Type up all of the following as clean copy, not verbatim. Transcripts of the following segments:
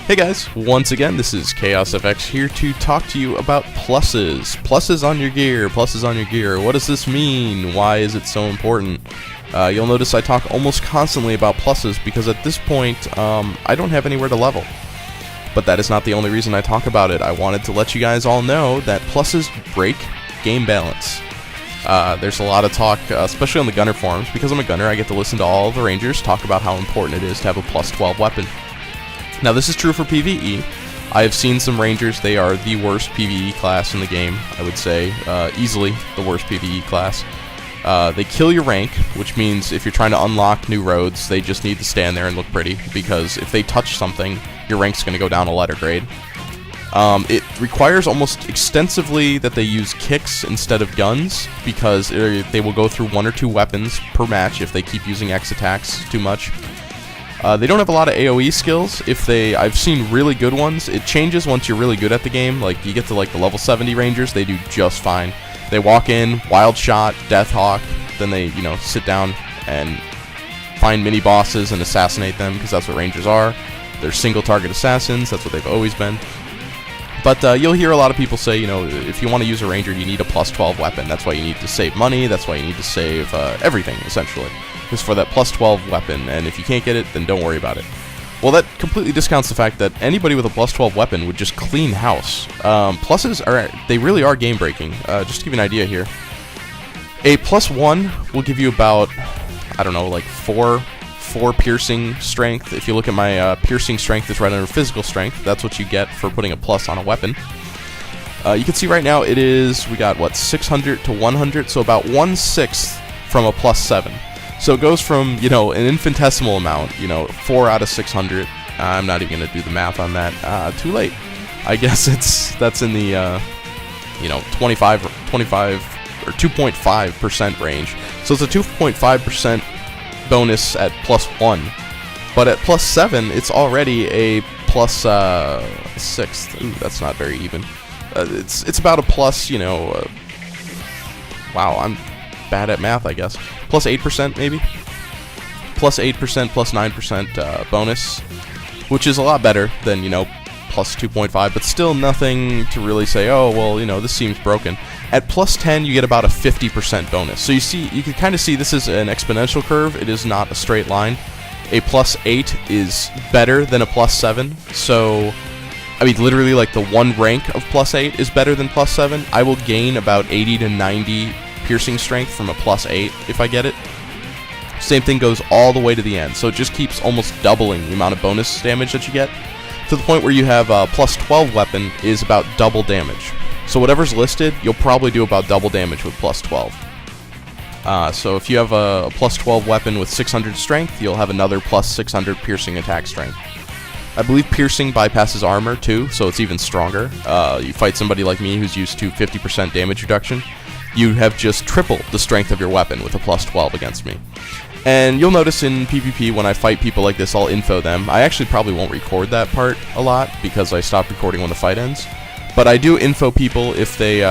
Hey guys, once again, this is ChaosFX here to talk to you about pluses. Pluses on your gear, pluses on your gear. What does this mean? Why is it so important? You'll notice I talk almost constantly about pluses because at this point, I don't have anywhere to level. But that is not the only reason I talk about it. I wanted to let you guys all know that pluses break game balance. There's a lot of talk, especially on the gunner forums. Because I'm a gunner, I get to listen to all the rangers talk about how important it is to have a plus 12 weapon. Now this is true for PvE. I have seen some rangers, they are the worst PvE class in the game, I would say, easily the worst PvE class. They kill your rank, which means if you're trying to unlock new roads, they just need to stand there and look pretty, because if they touch something, your rank's going to go down a letter grade. It requires almost extensively that they use kicks instead of guns, because they will go through 1 or 2 weapons per match if they keep using X attacks too much. They don't have a lot of AoE skills. I've seen really good ones. It changes once you're really good at the game. Like, you get to like the level 70 rangers, they do just fine. They walk in, wild shot, death hawk, then they, sit down and find mini bosses and assassinate them, because that's what rangers are. They're single target assassins, that's what they've always been. But you'll hear a lot of people say, if you want to use a ranger, you need a plus 12 weapon. That's why you need to save money, that's why you need to save everything, essentially. Is for that plus 12 weapon, and if you can't get it, then don't worry about it. Well, that completely discounts the fact that anybody with a plus 12 weapon would just clean house. Pluses they really are game breaking. Just to give you an idea here, a plus 1 will give you about, I don't know, like 4 piercing strength. If you look at my piercing strength is right under physical strength. That's what you get for putting a plus on a weapon. You can see right now we got what, 600 to 100, so about 1/6 from a plus 7. So it goes from, an infinitesimal amount, 4 out of 600. I'm not even going to do the math on that. Too late. I guess that's in the, 25 or 2.5% range. So it's a 2.5% bonus at plus 1. But at plus 7, it's already a plus 1/6. Ooh, that's not very even. It's about a plus, wow, I'm bad at math, I guess. Plus 8% maybe? Plus 8%, plus 9% bonus, which is a lot better than, plus 2.5, but still nothing to really say, oh, well, this seems broken. At plus 10, you get about a 50% bonus. So you can kind of see this is an exponential curve. It is not a straight line. A plus 8 is better than a plus 7. So, I mean, literally, like, the one rank of plus 8 is better than plus 7. I will gain about 80 to 90 piercing strength from a plus 8 if I get it. Same thing goes all the way to the end, so it just keeps almost doubling the amount of bonus damage that you get, to the point where you have a plus 12 weapon is about double damage. So whatever's listed, you'll probably do about double damage with plus 12. So if you have a plus 12 weapon with 600 strength, you'll have another plus 600 piercing attack strength. I believe piercing bypasses armor too, so it's even stronger. You fight somebody like me who's used to 50% damage reduction, you have just tripled the strength of your weapon with a plus 12 against me. And you'll notice in PvP, when I fight people like this, I'll info them. I actually probably won't record that part a lot, because I stopped recording when the fight ends. But I do info people if they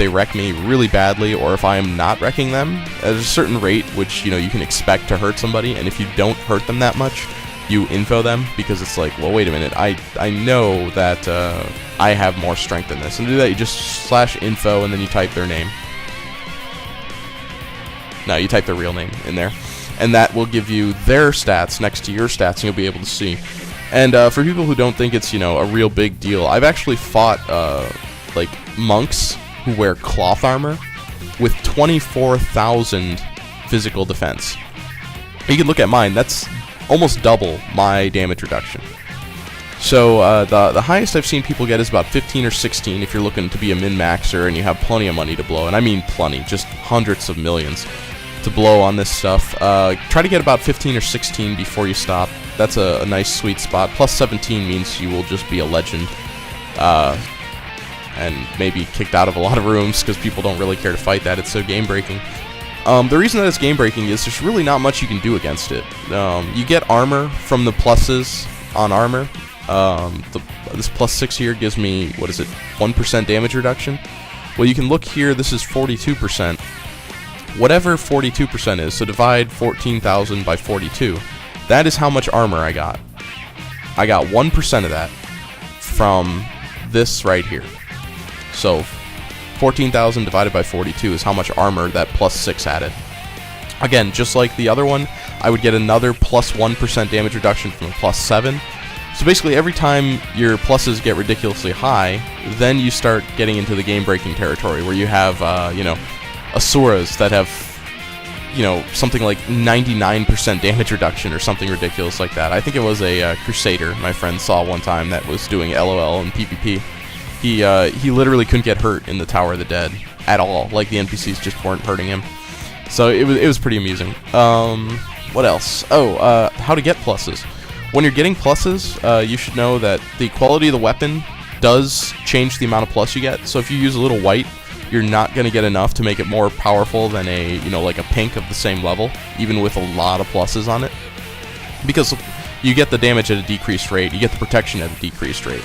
wreck me really badly, or if I am not wrecking them at a certain rate, which, you can expect to hurt somebody, and if you don't hurt them that much, you info them, because it's like, well, wait a minute, I know that I have more strength than this. And to do that, you just /info, and then you type their name. No, you type their real name in there, and that will give you their stats next to your stats, and you'll be able to see. And for people who don't think it's, a real big deal, I've actually fought, like, monks who wear cloth armor with 24,000 physical defense. You can look at mine, that's almost double my damage reduction. So the highest I've seen people get is about 15 or 16 if you're looking to be a min-maxer and you have plenty of money to blow, and I mean plenty, just hundreds of millions to blow on this stuff. Try to get about 15 or 16 before you stop. That's a nice sweet spot. Plus 17 means you will just be a legend, and maybe kicked out of a lot of rooms because people don't really care to fight that. It's so game breaking. The reason that it's game breaking is there's really not much you can do against it. You get armor from the pluses on armor. This plus 6 here gives me, 1% damage reduction? Well, you can look here, this is 42%. Whatever 42% is, so divide 14,000 by 42. That is how much armor I got. I got 1% of that. from this right here. So 14,000 divided by 42 is how much armor that plus 6 added. Again, just like the other one, I would get another plus 1% damage reduction from a plus 7. So basically every time your pluses get ridiculously high, then you start getting into the game-breaking territory where you have, Asuras that have, something like 99% damage reduction or something ridiculous like that. I think it was a Crusader my friend saw one time that was doing LOL in PvP. He literally couldn't get hurt in the Tower of the Dead at all. Like, the NPCs just weren't hurting him. So it was pretty amusing. What else? Oh, how to get pluses. When you're getting pluses, you should know that the quality of the weapon does change the amount of plus you get. So if you use a little white, you're not going to get enough to make it more powerful than a, like a pink of the same level, even with a lot of pluses on it. Because you get the damage at a decreased rate, you get the protection at a decreased rate.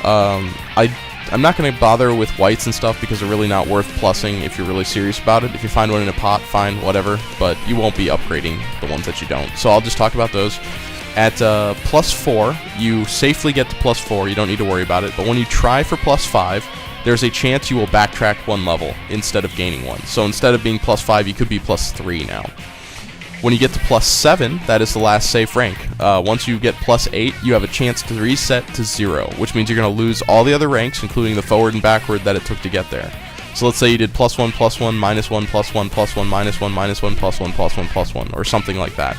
I'm not going to bother with whites and stuff because they're really not worth plussing if you're really serious about it. If you find one in a pot, fine, whatever, but you won't be upgrading the ones that you don't. So I'll just talk about those. At plus 4, you safely get to plus 4, you don't need to worry about it, but when you try for plus 5, there's a chance you will backtrack 1 level instead of gaining 1. So instead of being plus 5, you could be plus 3 now. When you get to plus 7, that is the last safe rank. Once you get plus 8, you have a chance to reset to 0, which means you're going to lose all the other ranks, including the forward and backward that it took to get there. So let's say you did plus 1, minus 1, plus 1, plus 1, minus 1, minus 1, plus 1, plus 1, plus 1, or something like that.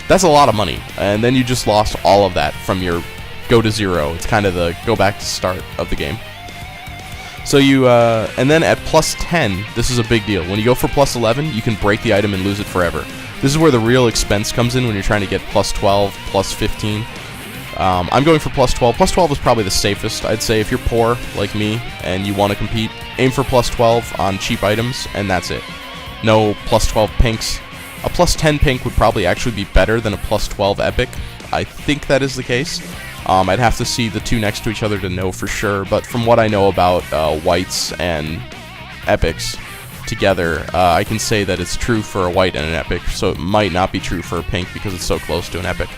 That's a lot of money, and then you just lost all of that from your go to 0. It's kind of the go back to start of the game. So you, and then at plus 10, this is a big deal. When you go for plus 11, you can break the item and lose it forever. This is where the real expense comes in when you're trying to get plus 12, plus 15. I'm going for plus 12. Plus 12 is probably the safest. I'd say if you're poor, like me, and you want to compete, aim for plus 12 on cheap items, and that's it. No plus 12 pinks. A plus 10 pink would probably actually be better than a plus 12 epic. I think that is the case. I'd have to see the two next to each other to know for sure, but from what I know about whites and epics together, I can say that it's true for a white and an epic, so it might not be true for a pink because it's so close to an epic.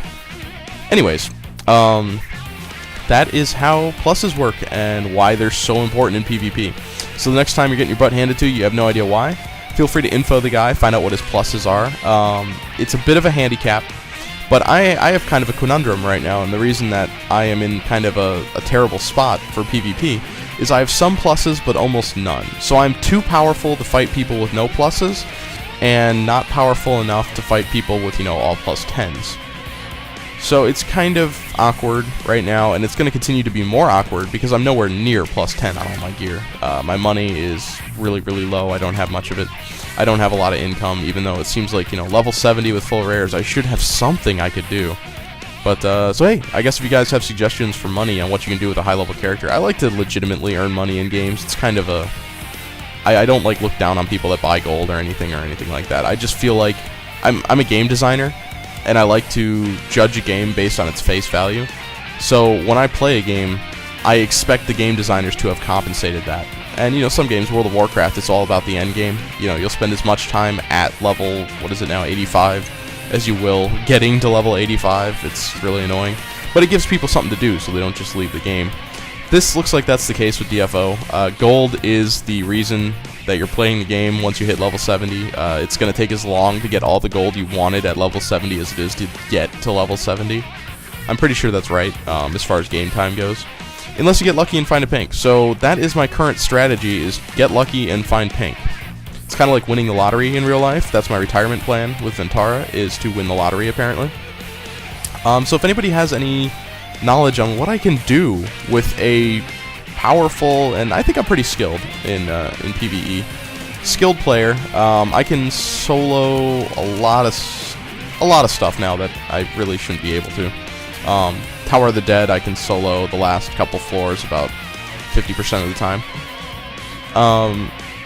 Anyways, that is how pluses work and why they're so important in PvP. So the next time you're getting your butt handed to you, you have no idea why, feel free to info the guy, find out what his pluses are. It's a bit of a handicap, but I have kind of a conundrum right now, and the reason that I am in kind of a terrible spot for PvP is I have some pluses but almost none. So I'm too powerful to fight people with no pluses, and not powerful enough to fight people with, all plus 10s. So it's kind of awkward right now, and it's going to continue to be more awkward because I'm nowhere near plus 10 on all my gear. My money is really, really low. I don't have much of it. I don't have a lot of income, even though it seems like, level 70 with full rares, I should have something I could do. But, so hey, I guess if you guys have suggestions for money on what you can do with a high-level character, I like to legitimately earn money in games. It's kind of a... I don't, look down on people that buy gold or anything like that. I just feel like I'm a game designer, and I like to judge a game based on its face value. So when I play a game, I expect the game designers to have compensated that. And, some games, World of Warcraft, it's all about the end game. You'll spend as much time at level, 85, as you will getting to level 85. It's really annoying. But it gives people something to do so they don't just leave the game. This looks like that's the case with DFO. Gold is the reason that you're playing the game once you hit level 70. It's going to take as long to get all the gold you wanted at level 70 as it is to get to level 70. I'm pretty sure that's right, as far as game time goes. Unless you get lucky and find a pink. So that is my current strategy, is get lucky and find pink. It's kind of like winning the lottery in real life. That's my retirement plan with Ventara, is to win the lottery, apparently. So if anybody has any knowledge on what I can do with a powerful, and I think I'm pretty skilled in PvE, skilled player, I can solo a lot of stuff now that I really shouldn't be able to. Tower of the Dead, I can solo the last couple floors about 50% of the time.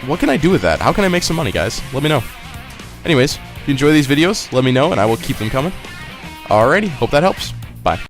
What can I do with that? How can I make some money, guys? Let me know. Anyways, if you enjoy these videos, let me know, and I will keep them coming. Alrighty, hope that helps.